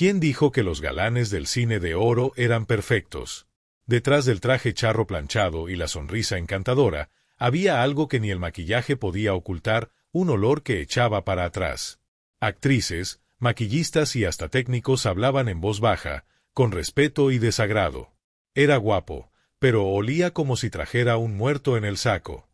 ¿Quién dijo que los galanes del cine de oro eran perfectos? Detrás del traje charro planchado y la sonrisa encantadora, había algo que ni el maquillaje podía ocultar, un olor que echaba para atrás. Actrices, maquillistas y hasta técnicos hablaban en voz baja, con respeto y desagrado. Era guapo, pero olía como si trajera un muerto en el saco.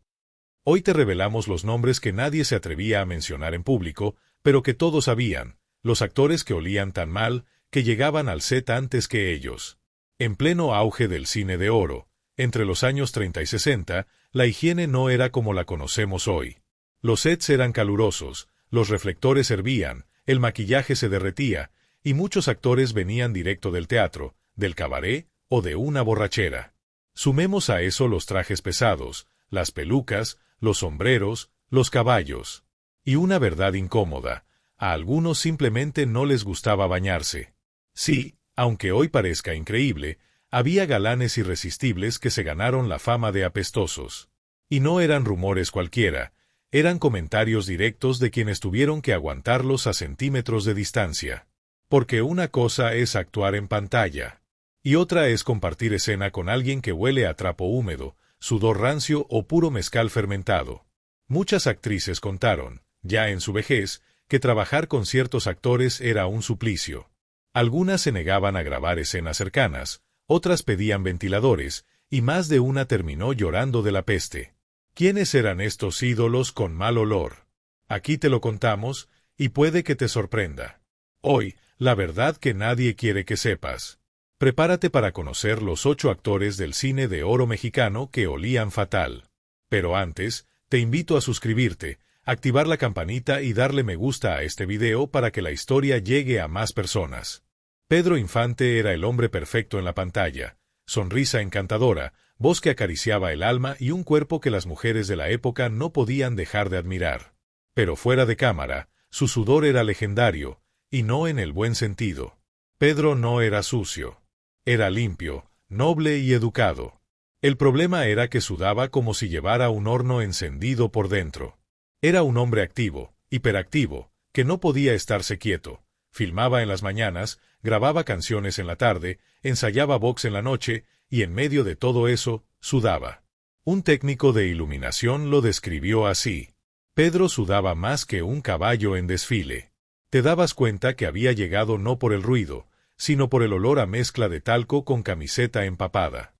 Hoy te revelamos los nombres que nadie se atrevía a mencionar en público, pero que todos sabían, los actores que olían tan mal, que llegaban al set antes que ellos. En pleno auge del cine de oro, entre los años 30 y 60, la higiene no era como la conocemos hoy. Los sets eran calurosos, los reflectores hervían, el maquillaje se derretía, y muchos actores venían directo del teatro, del cabaret o de una borrachera. Sumemos a eso los trajes pesados, las pelucas, los sombreros, los caballos. Y una verdad incómoda, a algunos simplemente no les gustaba bañarse. Sí, aunque hoy parezca increíble, había galanes irresistibles que se ganaron la fama de apestosos. Y no eran rumores cualquiera, eran comentarios directos de quienes tuvieron que aguantarlos a centímetros de distancia. Porque una cosa es actuar en pantalla, y otra es compartir escena con alguien que huele a trapo húmedo, sudor rancio o puro mezcal fermentado. Muchas actrices contaron, ya en su vejez, que trabajar con ciertos actores era un suplicio. Algunas se negaban a grabar escenas cercanas, otras pedían ventiladores, y más de una terminó llorando de la peste. ¿Quiénes eran estos ídolos con mal olor? Aquí te lo contamos, y puede que te sorprenda. Hoy, la verdad que nadie quiere que sepas. Prepárate para conocer los 8 actores del cine de oro mexicano que olían fatal. Pero antes, te invito a suscribirte, activar la campanita y darle me gusta a este video para que la historia llegue a más personas. Pedro Infante era el hombre perfecto en la pantalla, sonrisa encantadora, voz que acariciaba el alma y un cuerpo que las mujeres de la época no podían dejar de admirar. Pero fuera de cámara, su sudor era legendario, y no en el buen sentido. Pedro no era sucio. Era limpio, noble y educado. El problema era que sudaba como si llevara un horno encendido por dentro. Era un hombre activo, hiperactivo, que no podía estarse quieto. Filmaba en las mañanas, grababa canciones en la tarde, ensayaba box en la noche, y en medio de todo eso, sudaba. Un técnico de iluminación lo describió así. Pedro sudaba más que un caballo en desfile. Te dabas cuenta que había llegado no por el ruido, sino por el olor a mezcla de talco con camiseta empapada.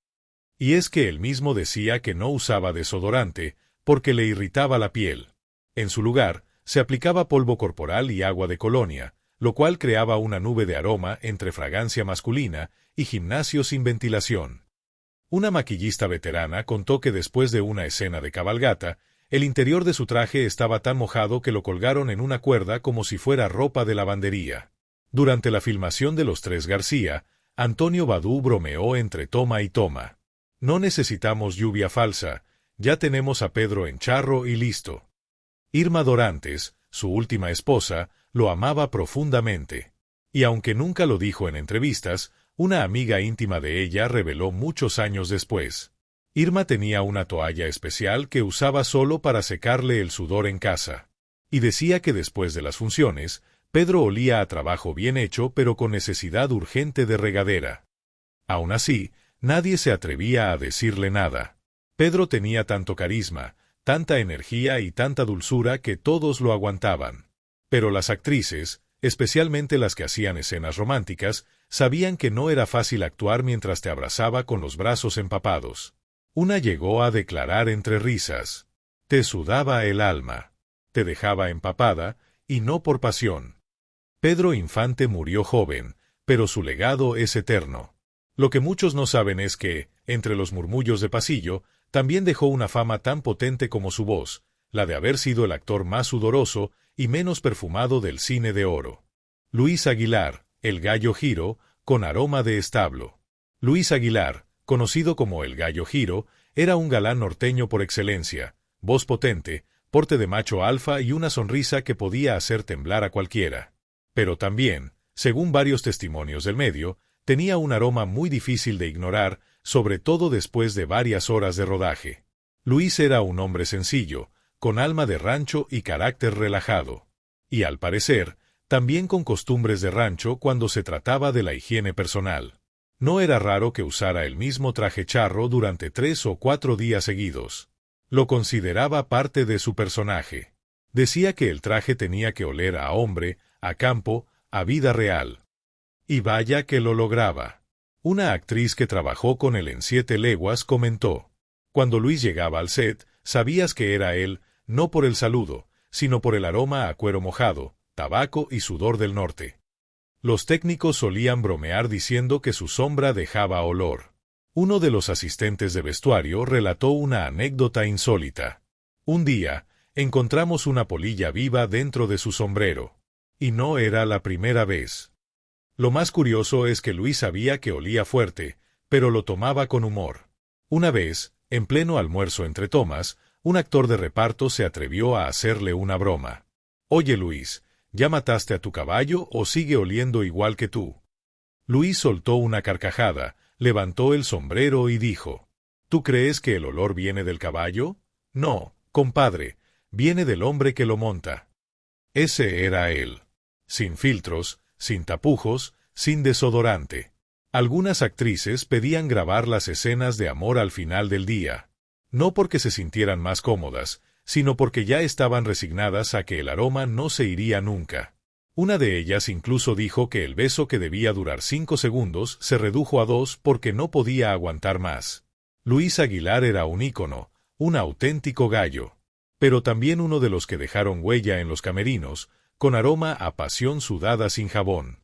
Y es que él mismo decía que no usaba desodorante, porque le irritaba la piel. En su lugar, se aplicaba polvo corporal y agua de colonia, lo cual creaba una nube de aroma entre fragancia masculina y gimnasio sin ventilación. Una maquillista veterana contó que después de una escena de cabalgata, el interior de su traje estaba tan mojado que lo colgaron en una cuerda como si fuera ropa de lavandería. Durante la filmación de Los Tres García, Antonio Badú bromeó entre toma y toma. No necesitamos lluvia falsa, ya tenemos a Pedro en charro y listo. Irma Dorantes, su última esposa, lo amaba profundamente. Y aunque nunca lo dijo en entrevistas, una amiga íntima de ella reveló muchos años después. Irma tenía una toalla especial que usaba solo para secarle el sudor en casa. Y decía que después de las funciones, Pedro olía a trabajo bien hecho pero con necesidad urgente de regadera. Aún así, nadie se atrevía a decirle nada. Pedro tenía tanto carisma, tanta energía y tanta dulzura que todos lo aguantaban. Pero las actrices, especialmente las que hacían escenas románticas, sabían que no era fácil actuar mientras te abrazaba con los brazos empapados. Una llegó a declarar entre risas. Te sudaba el alma. Te dejaba empapada, y no por pasión. Pedro Infante murió joven, pero su legado es eterno. Lo que muchos no saben es que, entre los murmullos de pasillo, también dejó una fama tan potente como su voz, la de haber sido el actor más sudoroso y menos perfumado del cine de oro. Luis Aguilar, el Gallo Giro, con aroma de establo. Luis Aguilar, conocido como el Gallo Giro, era un galán norteño por excelencia, voz potente, porte de macho alfa y una sonrisa que podía hacer temblar a cualquiera. Pero también, según varios testimonios del medio, tenía un aroma muy difícil de ignorar, sobre todo después de varias horas de rodaje. Luis era un hombre sencillo, con alma de rancho y carácter relajado. Y al parecer, también con costumbres de rancho cuando se trataba de la higiene personal. No era raro que usara el mismo traje charro durante 3 o 4 días seguidos. Lo consideraba parte de su personaje. Decía que el traje tenía que oler a hombre, a campo, a vida real. Y vaya que lo lograba. Una actriz que trabajó con él en 7 leguas comentó: cuando Luis llegaba al set, sabías que era él, no por el saludo, sino por el aroma a cuero mojado, tabaco y sudor del norte. Los técnicos solían bromear diciendo que su sombra dejaba olor. Uno de los asistentes de vestuario relató una anécdota insólita. Un día, encontramos una polilla viva dentro de su sombrero. Y no era la primera vez. Lo más curioso es que Luis sabía que olía fuerte, pero lo tomaba con humor. Una vez, en pleno almuerzo entre tomas, un actor de reparto se atrevió a hacerle una broma. «Oye, Luis, ¿ya mataste a tu caballo o sigue oliendo igual que tú?» Luis soltó una carcajada, levantó el sombrero y dijo: «¿Tú crees que el olor viene del caballo? No, compadre, viene del hombre que lo monta». Ese era él. Sin filtros, sin tapujos, sin desodorante. Algunas actrices pedían grabar las escenas de amor al final del día. No porque se sintieran más cómodas, sino porque ya estaban resignadas a que el aroma no se iría nunca. Una de ellas incluso dijo que el beso que debía durar 5 segundos se redujo a 2 porque no podía aguantar más. Luis Aguilar era un ícono, un auténtico gallo. Pero también uno de los que dejaron huella en los camerinos, con aroma a pasión sudada sin jabón.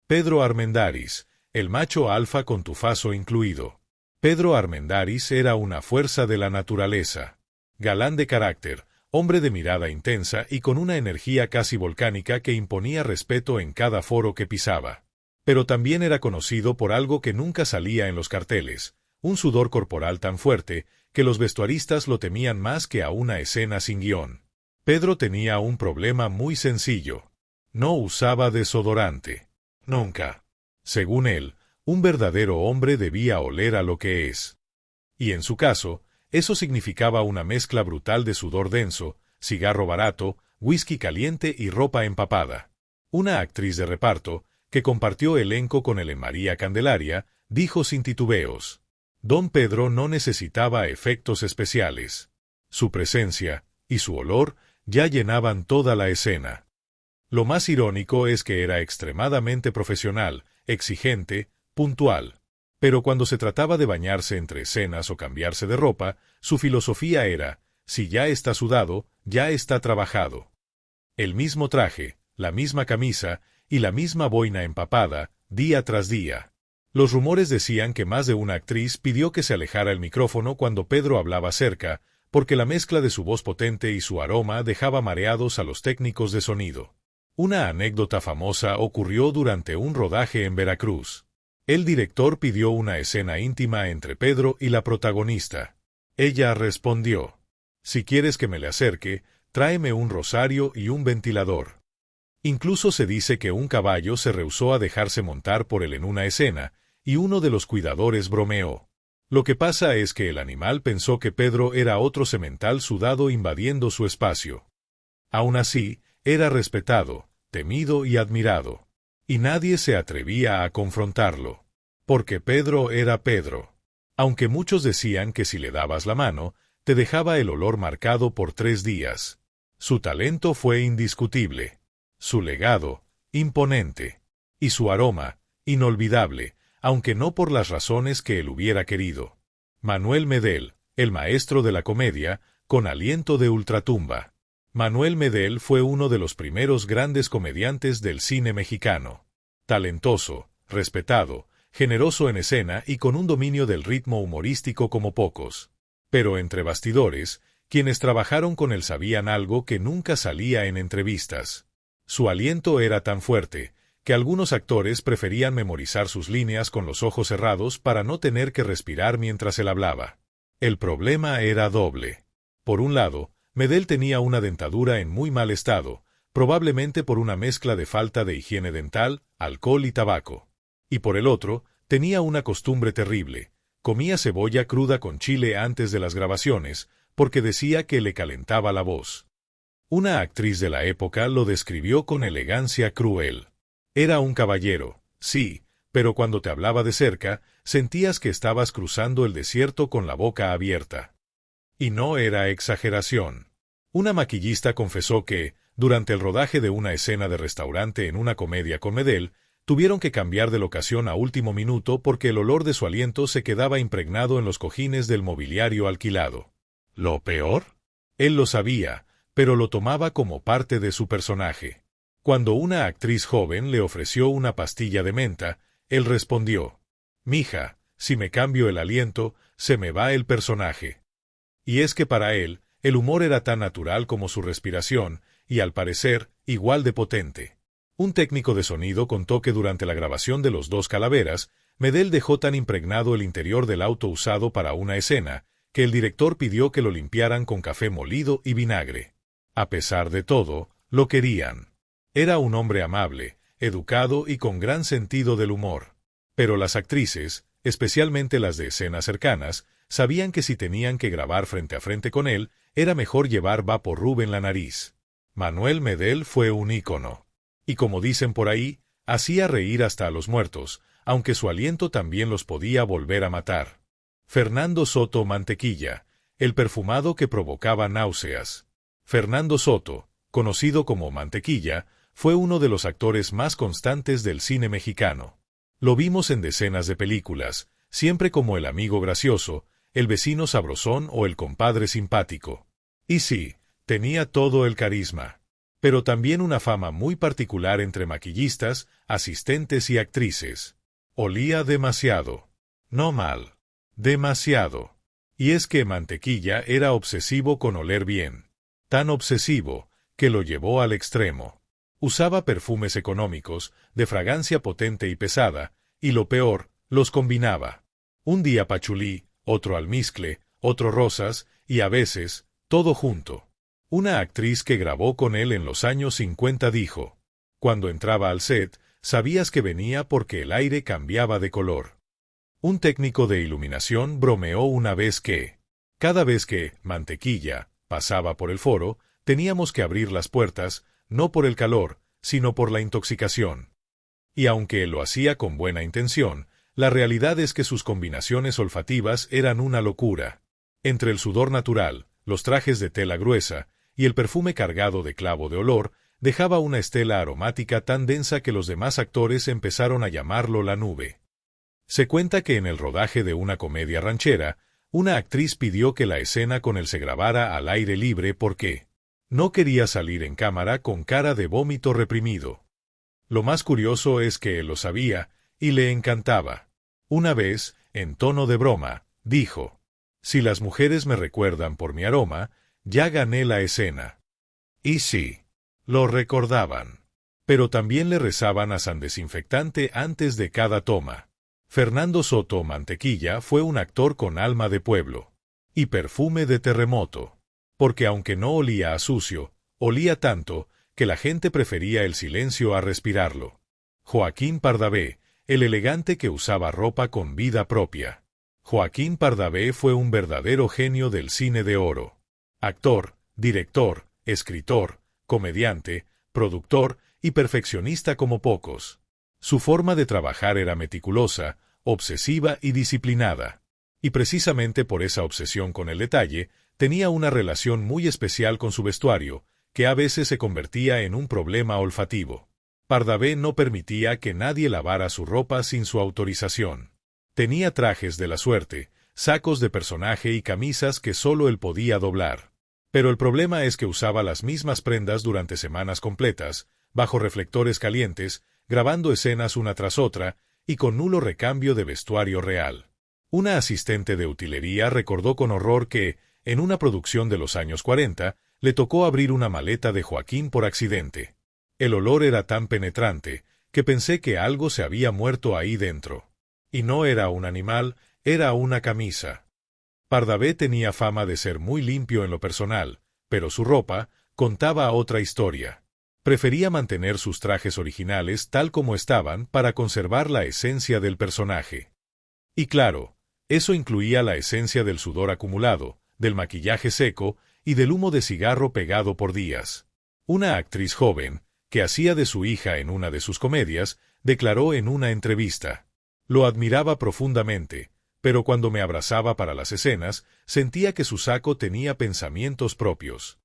Pedro Armendáriz, el macho alfa con tufazo incluido. Pedro Armendáriz era una fuerza de la naturaleza. Galán de carácter, hombre de mirada intensa y con una energía casi volcánica que imponía respeto en cada foro que pisaba. Pero también era conocido por algo que nunca salía en los carteles, un sudor corporal tan fuerte que los vestuaristas lo temían más que a una escena sin guión. Pedro tenía un problema muy sencillo. No usaba desodorante. Nunca. Según él, un verdadero hombre debía oler a lo que es. Y en su caso, eso significaba una mezcla brutal de sudor denso, cigarro barato, whisky caliente y ropa empapada. Una actriz de reparto, que compartió elenco con él en María Candelaria, dijo sin titubeos: «Don Pedro no necesitaba efectos especiales. Su presencia y su olor ya llenaban toda la escena». Lo más irónico es que era extremadamente profesional, exigente, puntual. Pero cuando se trataba de bañarse entre escenas o cambiarse de ropa, su filosofía era: si ya está sudado, ya está trabajado. El mismo traje, la misma camisa y la misma boina empapada, día tras día. Los rumores decían que más de una actriz pidió que se alejara el micrófono cuando Pedro hablaba cerca, porque la mezcla de su voz potente y su aroma dejaba mareados a los técnicos de sonido. Una anécdota famosa ocurrió durante un rodaje en Veracruz. El director pidió una escena íntima entre Pedro y la protagonista. Ella respondió: «Si quieres que me le acerque, tráeme un rosario y un ventilador». Incluso se dice que un caballo se rehusó a dejarse montar por él en una escena, y uno de los cuidadores bromeó: «Lo que pasa es que el animal pensó que Pedro era otro semental sudado invadiendo su espacio». Aún así, era respetado, temido y admirado. Y nadie se atrevía a confrontarlo. Porque Pedro era Pedro. Aunque muchos decían que si le dabas la mano, te dejaba el olor marcado por 3 días. Su talento fue indiscutible. Su legado, imponente. Y su aroma, inolvidable, aunque no por las razones que él hubiera querido. Manuel Medel, el maestro de la comedia, con aliento de ultratumba. Manuel Medel fue uno de los primeros grandes comediantes del cine mexicano. Talentoso, respetado, generoso en escena y con un dominio del ritmo humorístico como pocos. Pero entre bastidores, quienes trabajaron con él sabían algo que nunca salía en entrevistas. Su aliento era tan fuerte, que algunos actores preferían memorizar sus líneas con los ojos cerrados para no tener que respirar mientras él hablaba. El problema era doble. Por un lado, Medel tenía una dentadura en muy mal estado, probablemente por una mezcla de falta de higiene dental, alcohol y tabaco. Y por el otro, tenía una costumbre terrible: comía cebolla cruda con chile antes de las grabaciones, porque decía que le calentaba la voz. Una actriz de la época lo describió con elegancia cruel. Era un caballero, sí, pero cuando te hablaba de cerca, sentías que estabas cruzando el desierto con la boca abierta. Y no era exageración. Una maquillista confesó que, durante el rodaje de una escena de restaurante en una comedia con Medel, tuvieron que cambiar de locación a último minuto porque el olor de su aliento se quedaba impregnado en los cojines del mobiliario alquilado. ¿Lo peor? Él lo sabía, pero lo tomaba como parte de su personaje. Cuando una actriz joven le ofreció una pastilla de menta, él respondió: «Mija, si me cambio el aliento, se me va el personaje». Y es que para él, el humor era tan natural como su respiración, y al parecer, igual de potente. Un técnico de sonido contó que durante la grabación de Los dos calaveras, Medel dejó tan impregnado el interior del auto usado para una escena, que el director pidió que lo limpiaran con café molido y vinagre. A pesar de todo, lo querían. Era un hombre amable, educado y con gran sentido del humor. Pero las actrices, especialmente las de escenas cercanas, sabían que si tenían que grabar frente a frente con él, era mejor llevar vaporrub en la nariz. Manuel Medel fue un ícono. Y como dicen por ahí, hacía reír hasta a los muertos, aunque su aliento también los podía volver a matar. Fernando Soto Mantequilla, el perfumado que provocaba náuseas. Fernando Soto, conocido como Mantequilla, fue uno de los actores más constantes del cine mexicano. Lo vimos en decenas de películas, siempre como el amigo gracioso, el vecino sabrosón o el compadre simpático. Y sí, tenía todo el carisma, pero también una fama muy particular entre maquillistas, asistentes y actrices. Olía demasiado. No mal. Demasiado. Y es que Mantequilla era obsesivo con oler bien. Tan obsesivo, que lo llevó al extremo. Usaba perfumes económicos, de fragancia potente y pesada, y lo peor, los combinaba. Un día pachulí, otro almizcle, otro rosas, y a veces, todo junto. Una actriz que grabó con él en los años 50 dijo: «Cuando entraba al set, sabías que venía porque el aire cambiaba de color». Un técnico de iluminación bromeó una vez que, cada vez que Mantequilla pasaba por el foro, teníamos que abrir las puertas, no por el calor, sino por la intoxicación. Y aunque lo hacía con buena intención, la realidad es que sus combinaciones olfativas eran una locura. Entre el sudor natural, los trajes de tela gruesa y el perfume cargado de clavo de olor, dejaba una estela aromática tan densa que los demás actores empezaron a llamarlo la nube. Se cuenta que en el rodaje de una comedia ranchera, una actriz pidió que la escena con él se grabara al aire libre porque no quería salir en cámara con cara de vómito reprimido. Lo más curioso es que él lo sabía, y le encantaba. Una vez, en tono de broma, dijo: «Si las mujeres me recuerdan por mi aroma, ya gané la escena». Y sí, lo recordaban. Pero también le rezaban a San Desinfectante antes de cada toma. Fernando Soto Mantequilla fue un actor con alma de pueblo. Y perfume de terremoto. Porque aunque no olía a sucio, olía tanto, que la gente prefería el silencio a respirarlo. Joaquín Pardavé, el elegante que usaba ropa con vida propia. Joaquín Pardavé fue un verdadero genio del cine de oro. Actor, director, escritor, comediante, productor y perfeccionista como pocos. Su forma de trabajar era meticulosa, obsesiva y disciplinada. Y precisamente por esa obsesión con el detalle, tenía una relación muy especial con su vestuario, que a veces se convertía en un problema olfativo. Pardavé no permitía que nadie lavara su ropa sin su autorización. Tenía trajes de la suerte, sacos de personaje y camisas que solo él podía doblar. Pero el problema es que usaba las mismas prendas durante semanas completas, bajo reflectores calientes, grabando escenas una tras otra, y con nulo recambio de vestuario real. Una asistente de utilería recordó con horror que, en una producción de los años 40, le tocó abrir una maleta de Joaquín por accidente. El olor era tan penetrante, que pensé que algo se había muerto ahí dentro. Y no era un animal, era una camisa. Pardavé tenía fama de ser muy limpio en lo personal, pero su ropa contaba otra historia. Prefería mantener sus trajes originales tal como estaban para conservar la esencia del personaje. Y claro, eso incluía la esencia del sudor acumulado, del maquillaje seco y del humo de cigarro pegado por días. Una actriz joven, que hacía de su hija en una de sus comedias, declaró en una entrevista: «Lo admiraba profundamente, pero cuando me abrazaba para las escenas, sentía que su saco tenía pensamientos propios».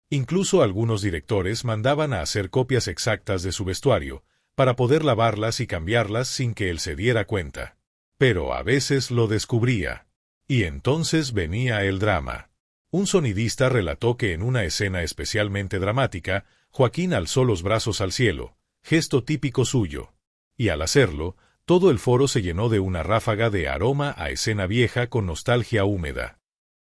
Incluso algunos directores mandaban a hacer copias exactas de su vestuario, para poder lavarlas y cambiarlas sin que él se diera cuenta. Pero a veces lo descubría. Y entonces venía el drama. Un sonidista relató que en una escena especialmente dramática, Joaquín alzó los brazos al cielo, gesto típico suyo. Y al hacerlo, todo el foro se llenó de una ráfaga de aroma a escena vieja con nostalgia húmeda.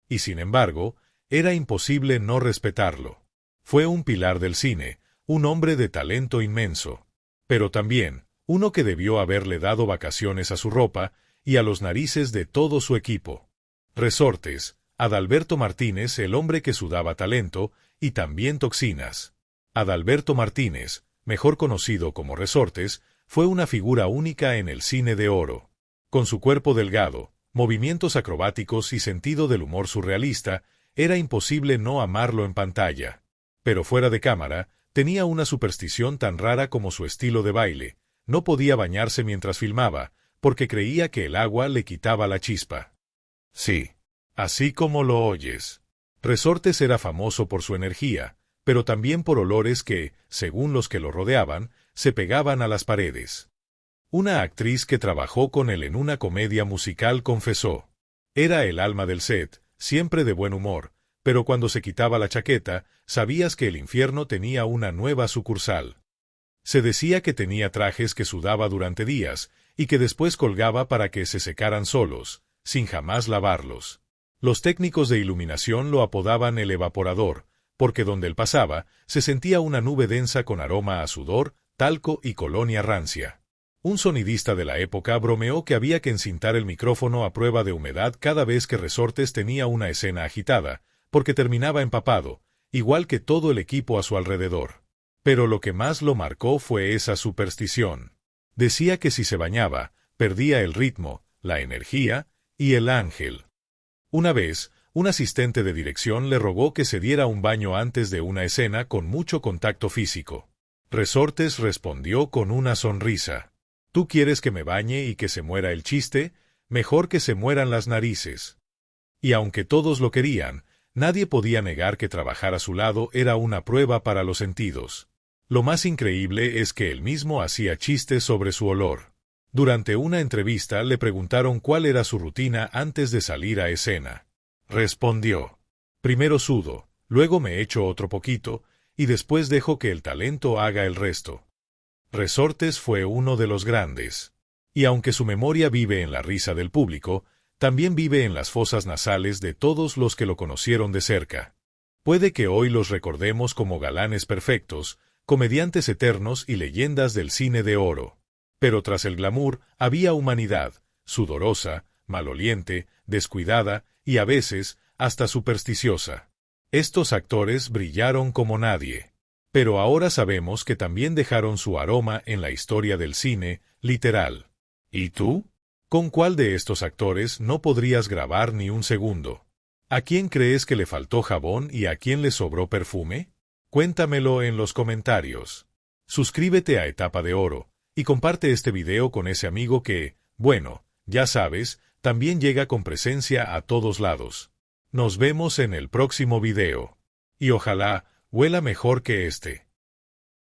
Y sin embargo, era imposible no respetarlo. Fue un pilar del cine, un hombre de talento inmenso. Pero también, uno que debió haberle dado vacaciones a su ropa y a los narices de todo su equipo. Resortes, Adalberto Martínez, el hombre que sudaba talento y también toxinas. Adalberto Martínez, mejor conocido como Resortes, fue una figura única en el cine de oro. Con su cuerpo delgado, movimientos acrobáticos y sentido del humor surrealista, era imposible no amarlo en pantalla. Pero fuera de cámara, tenía una superstición tan rara como su estilo de baile. No podía bañarse mientras filmaba, porque creía que el agua le quitaba la chispa. Sí, así como lo oyes. Resortes era famoso por su energía, pero también por olores que, según los que lo rodeaban, se pegaban a las paredes. Una actriz que trabajó con él en una comedia musical confesó: «Era el alma del set, siempre de buen humor, pero cuando se quitaba la chaqueta, sabías que el infierno tenía una nueva sucursal». Se decía que tenía trajes que sudaba durante días, y que después colgaba para que se secaran solos, sin jamás lavarlos. Los técnicos de iluminación lo apodaban el evaporador, porque donde él pasaba, se sentía una nube densa con aroma a sudor, talco y colonia rancia. Un sonidista de la época bromeó que había que encintar el micrófono a prueba de humedad cada vez que Resortes tenía una escena agitada, porque terminaba empapado, igual que todo el equipo a su alrededor. Pero lo que más lo marcó fue esa superstición. Decía que si se bañaba, perdía el ritmo, la energía y el ángel. Una vez, un asistente de dirección le rogó que se diera un baño antes de una escena con mucho contacto físico. Resortes respondió con una sonrisa: «¿Tú quieres que me bañe y que se muera el chiste? Mejor que se mueran las narices». Y aunque todos lo querían, nadie podía negar que trabajar a su lado era una prueba para los sentidos. Lo más increíble es que él mismo hacía chistes sobre su olor. Durante una entrevista le preguntaron cuál era su rutina antes de salir a escena. Respondió: «Primero sudo, luego me echo otro poquito, y después dejo que el talento haga el resto». Resortes fue uno de los grandes. Y aunque su memoria vive en la risa del público, también vive en las fosas nasales de todos los que lo conocieron de cerca. Puede que hoy los recordemos como galanes perfectos, comediantes eternos y leyendas del cine de oro. Pero tras el glamour había humanidad, sudorosa, maloliente, descuidada y a veces hasta supersticiosa. Estos actores brillaron como nadie. Pero ahora sabemos que también dejaron su aroma en la historia del cine, literal. ¿Y tú? ¿Con cuál de estos actores no podrías grabar ni un segundo? ¿A quién crees que le faltó jabón y a quién le sobró perfume? Cuéntamelo en los comentarios. Suscríbete a Etapa de Oro y comparte este video con ese amigo que, bueno, ya sabes, también llega con presencia a todos lados. Nos vemos en el próximo video. Y ojalá huela mejor que este.